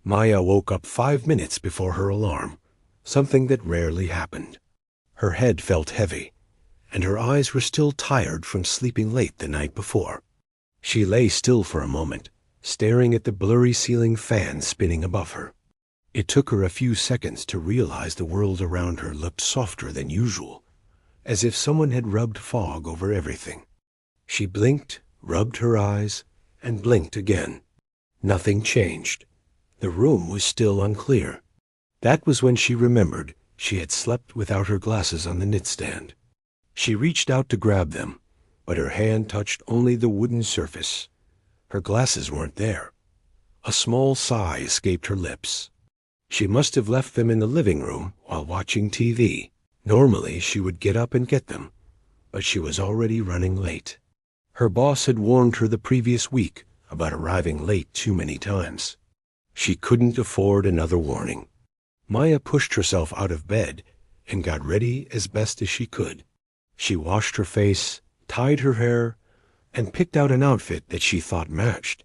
Maya woke up 5 minutes before her alarm, something that rarely happened. Her head felt heavy, and her eyes were still tired from sleeping late the night before. She lay still for a moment, staring at the blurry ceiling fan spinning above her. It took her a few seconds to realize the world around her looked softer than usual, as if someone had rubbed fog over everything. She blinked, rubbed her eyes, and blinked again. Nothing changed. The room was still unclear. That was when she remembered she had slept without her glasses on the knitstand. She reached out to grab them, but her hand touched only the wooden surface. Her glasses weren't there. A small sigh escaped her lips. She must have left them in the living room while watching TV. Normally she would get up and get them, but she was already running late. Her boss had warned her the previous week about arriving late too many times. She couldn't afford another warning. Maya pushed herself out of bed and got ready as best as she could. She washed her face, tied her hair, and picked out an outfit that she thought matched,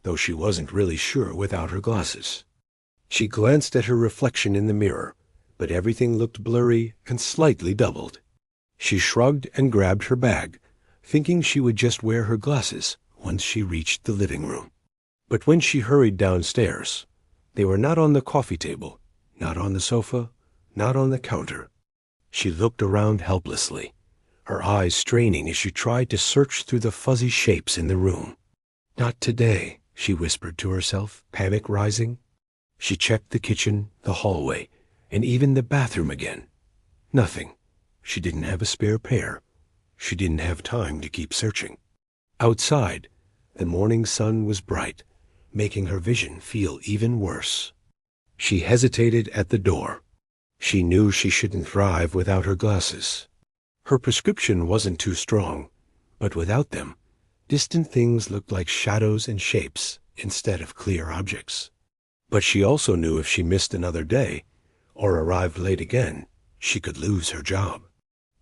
though she wasn't really sure without her glasses. She glanced at her reflection in the mirror, but everything looked blurry and slightly doubled. She shrugged and grabbed her bag, thinking she would just wear her glasses once she reached the living room. But when she hurried downstairs, they were not on the coffee table, not on the sofa, not on the counter. She looked around helplessly, her eyes straining as she tried to search through the fuzzy shapes in the room. "Not today," she whispered to herself, panic rising. She checked the kitchen, the hallway, and even the bathroom again. Nothing. She didn't have a spare pair. She didn't have time to keep searching. Outside, the morning sun was bright, making her vision feel even worse. She hesitated at the door. She knew she shouldn't drive without her glasses. Her prescription wasn't too strong, but without them, distant things looked like shadows and shapes instead of clear objects. But she also knew if she missed another day, or arrived late again, she could lose her job.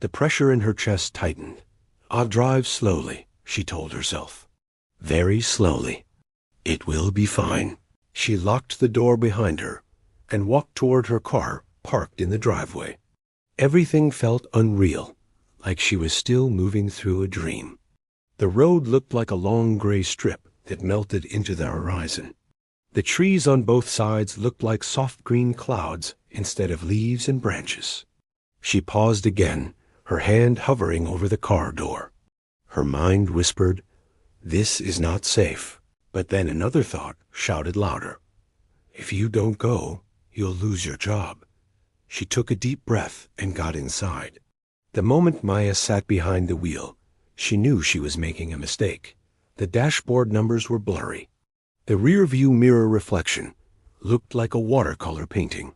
The pressure in her chest tightened. "I'll drive slowly," she told herself. "Very slowly. It will be fine." She locked the door behind her and walked toward her car parked in the driveway. Everything felt unreal, like she was still moving through a dream. The road looked like a long gray strip that melted into the horizon. The trees on both sides looked like soft green clouds instead of leaves and branches. She paused again, her hand hovering over the car door. Her mind whispered, "This is not safe." But then another thought shouted louder, "If you don't go, you'll lose your job." She took a deep breath and got inside. The moment Maya sat behind the wheel, she knew she was making a mistake. The dashboard numbers were blurry. The rear-view mirror reflection looked like a watercolor painting.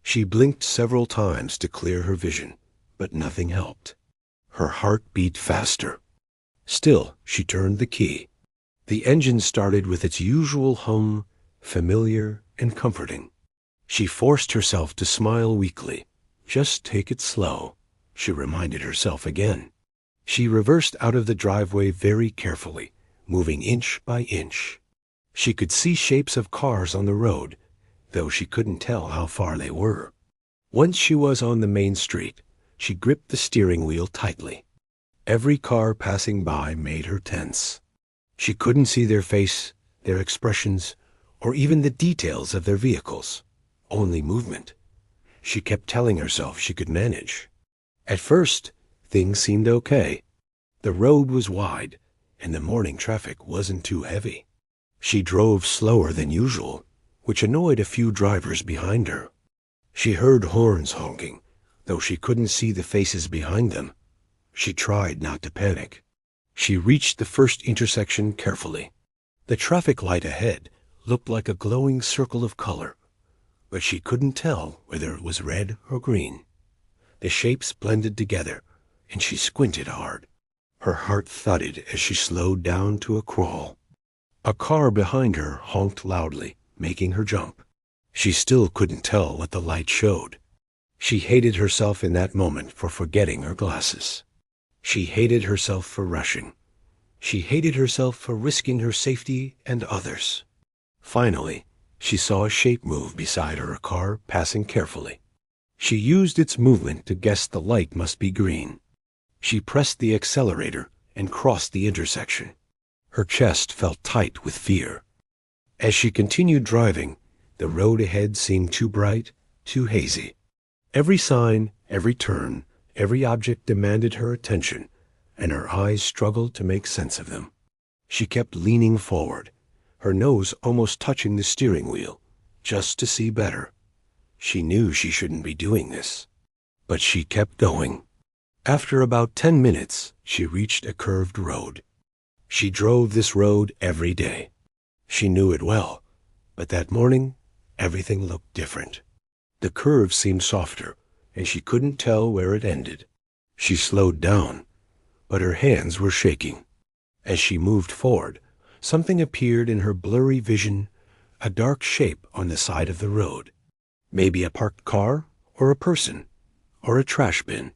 She blinked several times to clear her vision, but nothing helped. Her heart beat faster. Still, she turned the key. The engine started with its usual hum, familiar and comforting. She forced herself to smile weakly. "Just take it slow," she reminded herself again. She reversed out of the driveway very carefully, moving inch by inch. She could see shapes of cars on the road, though she couldn't tell how far they were. Once she was on the main street, she gripped the steering wheel tightly. Every car passing by made her tense. She couldn't see their face, their expressions, or even the details of their vehicles. Only movement. She kept telling herself she could manage. At first, things seemed okay. The road was wide, and the morning traffic wasn't too heavy. She drove slower than usual, which annoyed a few drivers behind her. She heard horns honking, though she couldn't see the faces behind them. She tried not to panic. She reached the first intersection carefully. The traffic light ahead looked like a glowing circle of color, but she couldn't tell whether it was red or green. The shapes blended together, and she squinted hard. Her heart thudded as she slowed down to a crawl. A car behind her honked loudly, making her jump. She still couldn't tell what the light showed. She hated herself in that moment for forgetting her glasses. She hated herself for rushing. She hated herself for risking her safety and others. Finally, She saw a shape move beside her, a car passing carefully. She used its movement to guess the light must be green. She pressed the accelerator and crossed the intersection. Her chest felt tight with fear. As she continued driving, the road ahead seemed too bright, too hazy. Every sign, every turn, every object demanded her attention, and her eyes struggled to make sense of them. She kept leaning forward, her nose almost touching the steering wheel, just to see better. She knew she shouldn't be doing this, but she kept going. After about 10 minutes, she reached a curved road. She drove this road every day. She knew it well, but that morning, everything looked different. The curve seemed softer, and she couldn't tell where it ended. She slowed down, but her hands were shaking. As she moved forward, something appeared in her blurry vision, a dark shape on the side of the road. Maybe a parked car, or a person, or a trash bin.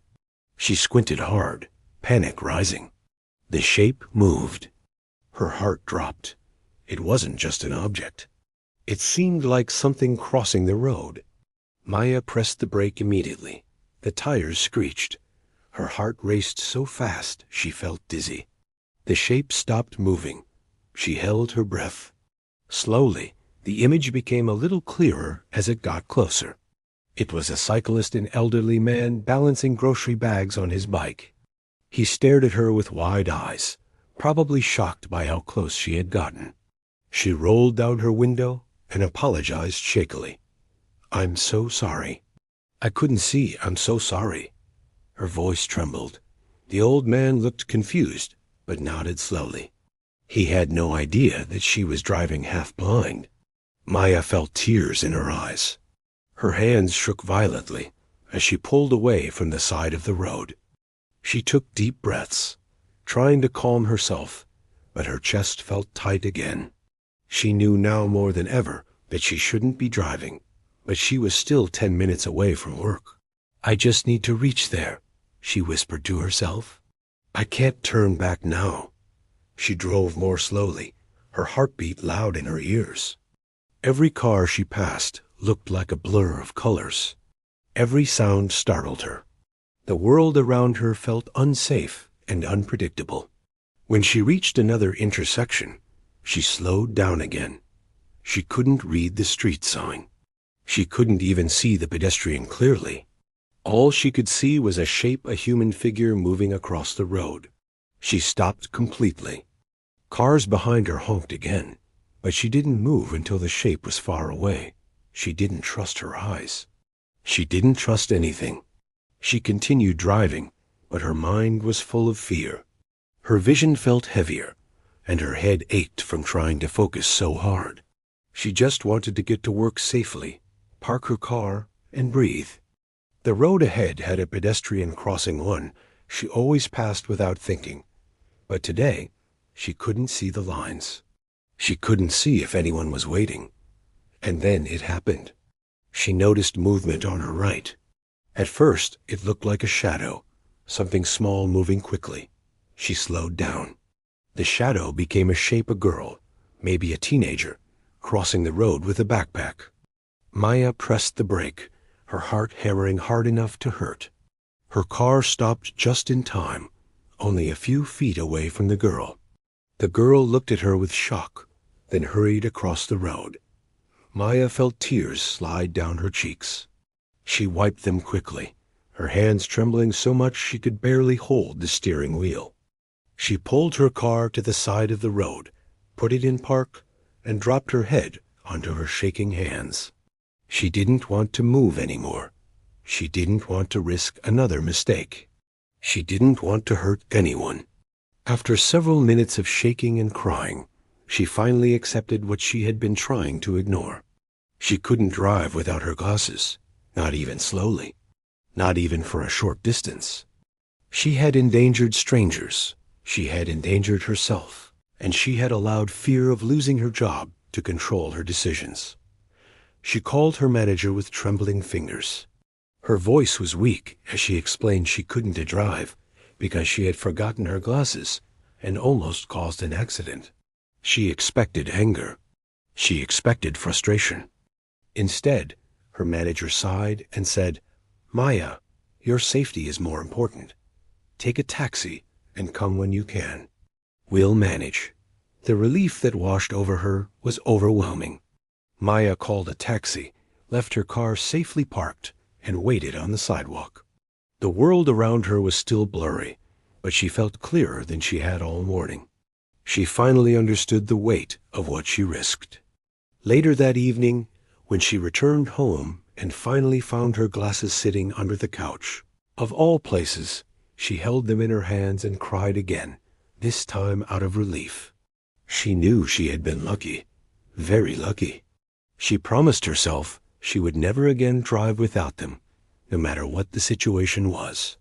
She squinted hard, panic rising. The shape moved. Her heart dropped. It wasn't just an object. It seemed like something crossing the road. Maya pressed the brake immediately. The tires screeched. Her heart raced so fast she felt dizzy. The shape stopped moving. She held her breath. Slowly, the image became a little clearer as it got closer. It was a cyclist, an elderly man balancing grocery bags on his bike. He stared at her with wide eyes, probably shocked by how close she had gotten. She rolled down her window and apologized shakily. "I'm so sorry. I couldn't see. I'm so sorry." Her voice trembled. The old man looked confused, but nodded slowly. He had no idea that she was driving half blind. Maya felt tears in her eyes. Her hands shook violently as she pulled away from the side of the road. She took deep breaths, trying to calm herself, but her chest felt tight again. She knew now more than ever that she shouldn't be driving, but she was still 10 minutes away from work. "I just need to reach there," she whispered to herself. "I can't turn back now." She drove more slowly, her heartbeat loud in her ears. Every car she passed looked like a blur of colors. Every sound startled her. The world around her felt unsafe and unpredictable. When she reached another intersection, she slowed down again. She couldn't read the street sign. She couldn't even see the pedestrian clearly. All she could see was a shape, a human figure moving across the road. She stopped completely. Cars behind her honked again, but she didn't move until the shape was far away. She didn't trust her eyes. She didn't trust anything. She continued driving, but her mind was full of fear. Her vision felt heavier, and her head ached from trying to focus so hard. She just wanted to get to work safely, park her car, and breathe. The road ahead had a pedestrian crossing, one she always passed without thinking. But today, she couldn't see the lines. She couldn't see if anyone was waiting. And then it happened. She noticed movement on her right. At first, it looked like a shadow, something small moving quickly. She slowed down. The shadow became a shape, a girl, maybe a teenager, crossing the road with a backpack. Maya pressed the brake, her heart hammering hard enough to hurt. Her car stopped just in time, only a few feet away from the girl. The girl looked at her with shock, then hurried across the road. Maya felt tears slide down her cheeks. She wiped them quickly, her hands trembling so much she could barely hold the steering wheel. She pulled her car to the side of the road, put it in park, and dropped her head onto her shaking hands. She didn't want to move anymore. She didn't want to risk another mistake. She didn't want to hurt anyone. After several minutes of shaking and crying, she finally accepted what she had been trying to ignore. She couldn't drive without her glasses, not even slowly, not even for a short distance. She had endangered strangers, she had endangered herself, and she had allowed fear of losing her job to control her decisions. She called her manager with trembling fingers. Her voice was weak as she explained she couldn't drive because she had forgotten her glasses and almost caused an accident. She expected anger. She expected frustration. Instead, her manager sighed and said, "Maya, your safety is more important. Take a taxi and come when you can. We'll manage." The relief that washed over her was overwhelming. Maya called a taxi, left her car safely parked, and waited on the sidewalk. The world around her was still blurry, but she felt clearer than she had all morning. She finally understood the weight of what she risked. Later that evening, when she returned home and finally found her glasses sitting under the couch, of all places, she held them in her hands and cried again, this time out of relief. She knew she had been lucky, very lucky. She promised herself she would never again drive without them, no matter what the situation was.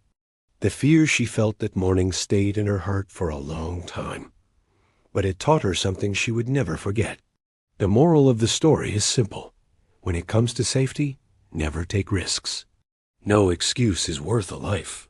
The fear she felt that morning stayed in her heart for a long time, but it taught her something she would never forget. The moral of the story is simple. When it comes to safety, never take risks. No excuse is worth a life.